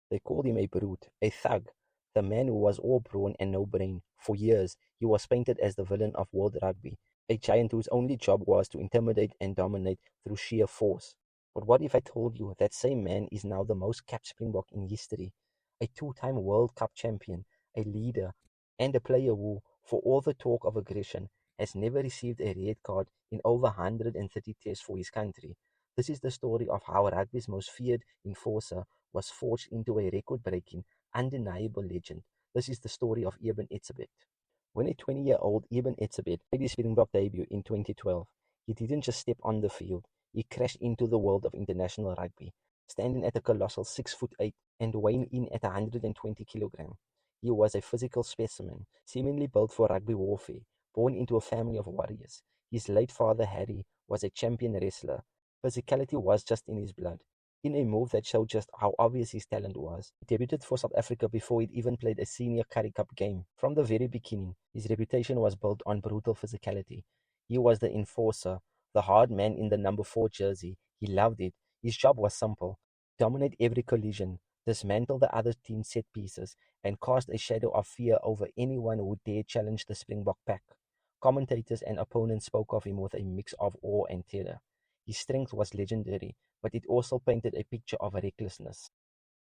They called him a brute, a thug, the man who was all brawn and no brain. For years, he was painted as the villain of world rugby, a giant whose only job was to intimidate and dominate through sheer force. But what if I told you that same man is now the most capped Springbok in history, a two-time World Cup champion, a leader, and a player who, for all the talk of aggression, has never received a red card in over 130 tests for his country? This is the story of how rugby's most feared enforcer was forged into a record-breaking, undeniable legend. This is the story of Eben Etzebeth. When a 20-year-old Eben Etzebeth made his Springbok debut in 2012, he didn't just step on the field, he crashed into the world of international rugby, standing at a colossal 6'8" and weighing in at 120 kilograms. He was a physical specimen, seemingly built for rugby warfare, born into a family of warriors. His late father, Harry, was a champion wrestler. Physicality was just in his blood. In a move that showed just how obvious his talent was, he debuted for South Africa before he'd even played a senior Currie Cup game. From the very beginning, his reputation was built on brutal physicality. He was the enforcer, the hard man in the number 4 jersey. He loved it. His job was simple: dominate every collision, dismantle the other team's set pieces, and cast a shadow of fear over anyone who dared challenge the Springbok pack. Commentators and opponents spoke of him with a mix of awe and terror. His strength was legendary, but it also painted a picture of recklessness.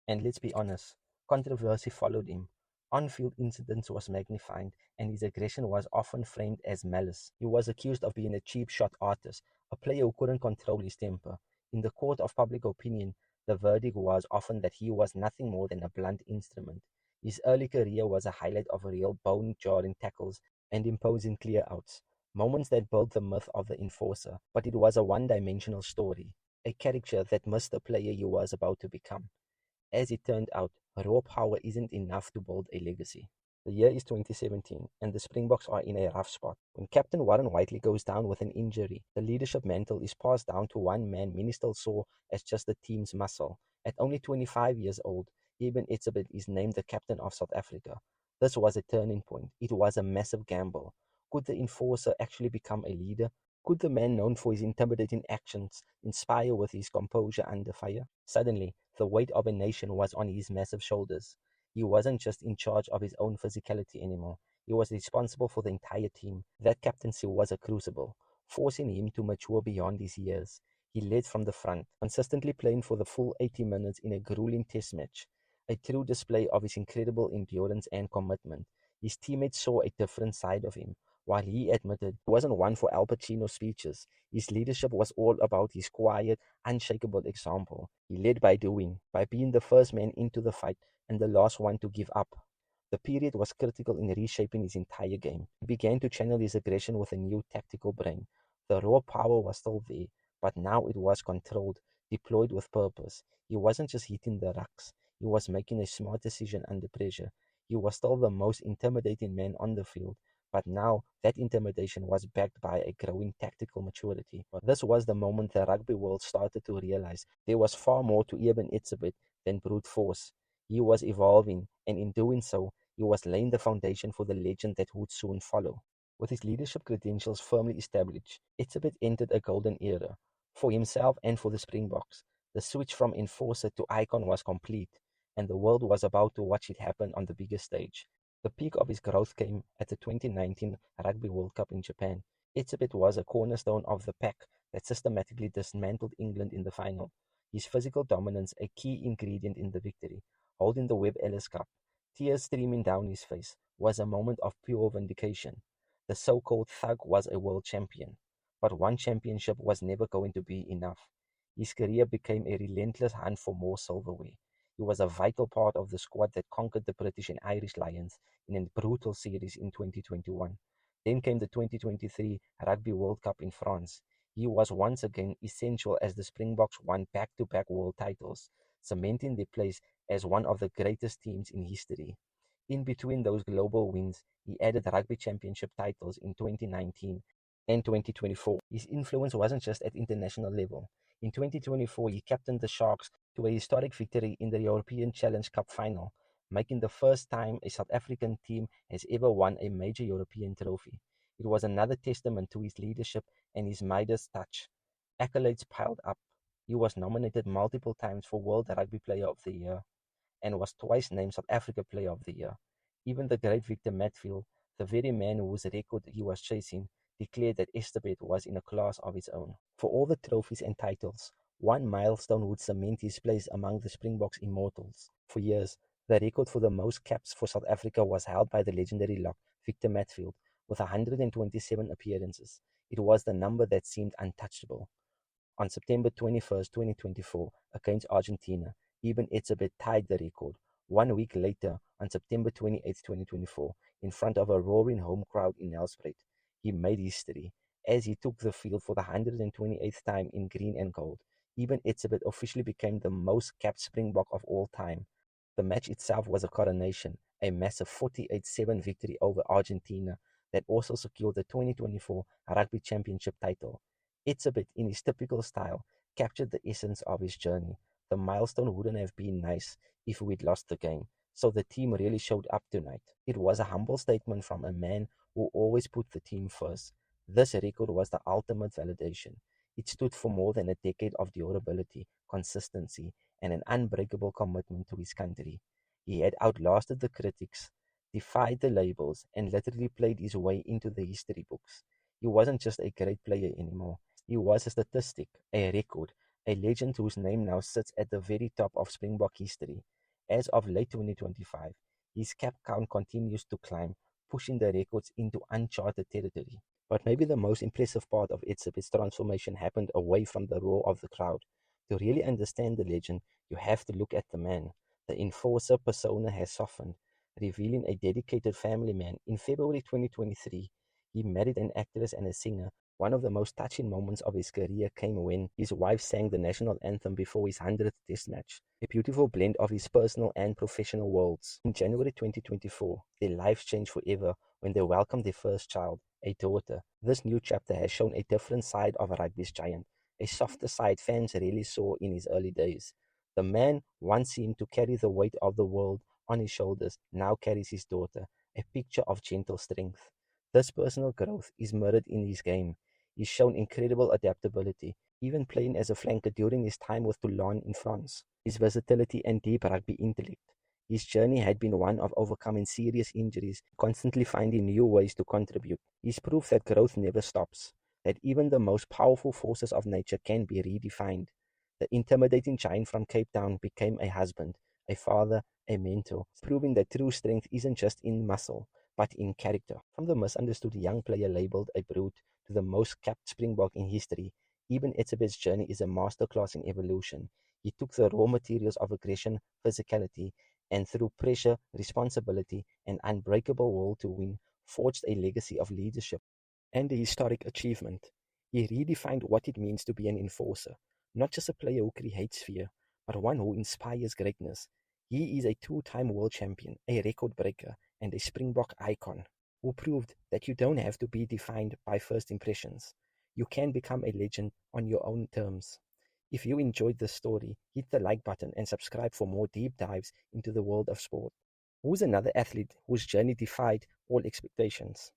And let's be honest, controversy followed him. On-field incidents was magnified, and his aggression was often framed as malice. He was accused of being a cheap shot artist, a player who couldn't control his temper. In the court of public opinion, the verdict was often that he was nothing more than a blunt instrument. His early career was a highlight of real bone-jarring tackles and imposing clear-outs, moments that built the myth of the enforcer, but it was a one-dimensional story, a caricature that missed the player he was about to become. As it turned out, raw power isn't enough to build a legacy. The year is 2017, and the Springboks are in a rough spot. When Captain Warren Whiteley goes down with an injury, the leadership mantle is passed down to one man many still saw as just the team's muscle. At only 25 years old, Eben Etzebeth is named the captain of South Africa. This was a turning point. It was a massive gamble. Could the enforcer actually become a leader? Could the man known for his intimidating actions inspire with his composure under fire? Suddenly, the weight of a nation was on his massive shoulders. He wasn't just in charge of his own physicality anymore. He was responsible for the entire team. That captaincy was a crucible, forcing him to mature beyond his years. He led from the front, consistently playing for the full 80 minutes in a grueling test match, a true display of his incredible endurance and commitment. His teammates saw a different side of him. While he admitted he wasn't one for Al Pacino speeches, his leadership was all about his quiet, unshakable example. He led by doing, by being the first man into the fight and the last one to give up. The period was critical in reshaping his entire game. He began to channel his aggression with a new tactical brain. The raw power was still there, but now it was controlled, deployed with purpose. He wasn't just hitting the rucks, he was making a smart decision under pressure. He was still the most intimidating man on the field, but now that intimidation was backed by a growing tactical maturity. But this was the moment the rugby world started to realize there was far more to Eben Etzebeth than brute force. He was evolving, and in doing so, he was laying the foundation for the legend that would soon follow. With his leadership credentials firmly established, Etzebeth entered a golden era. For himself and for the Springboks, the switch from enforcer to icon was complete, and the world was about to watch it happen on the biggest stage. The peak of his growth came at the 2019 Rugby World Cup in Japan. Etzebeth was a cornerstone of the pack that systematically dismantled England in the final. His physical dominance a key ingredient in the victory. Holding the Webb Ellis Cup, tears streaming down his face, was a moment of pure vindication. The so-called thug was a world champion, but one championship was never going to be enough. His career became a relentless hunt for more silverware. He was a vital part of the squad that conquered the British and Irish Lions in a brutal series in 2021. Then came the 2023 Rugby World Cup in France. He was once again essential as the Springboks won back-to-back world titles, cementing their place as one of the greatest teams in history. In between those global wins, he added rugby championship titles in 2019 and 2024. His influence wasn't just at international level. In 2024, he captained the Sharks to a historic victory in the European Challenge Cup final, making the first time a South African team has ever won a major European trophy. It was another testament to his leadership and his Midas touch. Accolades piled up. He was nominated multiple times for World Rugby Player of the Year, and was twice named South Africa Player of the Year. Even the great Victor Matfield, the very man whose record he was chasing, declared that Etzebeth was in a class of its own. For all the trophies and titles, one milestone would cement his place among the Springboks immortals. For years, the record for the most caps for South Africa was held by the legendary lock Victor Matfield, with 127 appearances. It was the number that seemed untouchable. On September 21st, 2024, against Argentina, Eben Etzebeth tied the record. 1 week later, on September 28th, 2024, in front of a roaring home crowd in Nelspruit, he made history as he took the field for the 128th time in green and gold. Eben Etzebeth officially became the most capped Springbok of all time. The match itself was a coronation, a massive 48-7 victory over Argentina that also secured the 2024 Rugby Championship title. Etzebeth, in his typical style, captured the essence of his journey. The milestone wouldn't have been nice if we'd lost the game, so the team really showed up tonight. It was a humble statement from a man who always put the team first. This record was the ultimate validation. It stood for more than a decade of durability, consistency, and an unbreakable commitment to his country. He had outlasted the critics, defied the labels, and literally played his way into the history books. He wasn't just a great player anymore. He was a statistic, a record, a legend whose name now sits at the very top of Springbok history. As of late 2025, his cap count continues to climb, pushing the records into uncharted territory. But maybe the most impressive part of Etzebeth's transformation happened away from the roar of the crowd. To really understand the legend, you have to look at the man. The enforcer persona has softened, revealing a dedicated family man. In February 2023, he married an actress and a singer. One of the most touching moments of his career came when his wife sang the national anthem before his 100th test match, a beautiful blend of his personal and professional worlds. In January 2024, their lives changed forever when they welcomed their first child, a daughter. This new chapter has shown a different side of a rugby's giant, a softer side fans rarely saw in his early days. The man once seemed to carry the weight of the world on his shoulders now carries his daughter, a picture of gentle strength. This personal growth is mirrored in his game. He's shown incredible adaptability, even playing as a flanker during his time with Toulon in France. His versatility and deep rugby intellect. His journey had been one of overcoming serious injuries, constantly finding new ways to contribute. He's proof that growth never stops, that even the most powerful forces of nature can be redefined. The intimidating giant from Cape Town became a husband, a father, a mentor, proving that true strength isn't just in muscle, but in character. From the misunderstood young player labeled a brute to the most capped Springbok in history, Eben Etzebeth's journey is a masterclass in evolution. He took the raw materials of aggression, physicality, and through pressure, responsibility, and unbreakable will to win, forged a legacy of leadership and a historic achievement. He redefined what it means to be an enforcer, not just a player who creates fear, but one who inspires greatness. He is a two-time world champion, a record breaker, and a Springbok icon who proved that you don't have to be defined by first impressions. You can become a legend on your own terms. If you enjoyed this story, hit the like button and subscribe for more deep dives into the world of sport. Who's another athlete whose journey defied all expectations?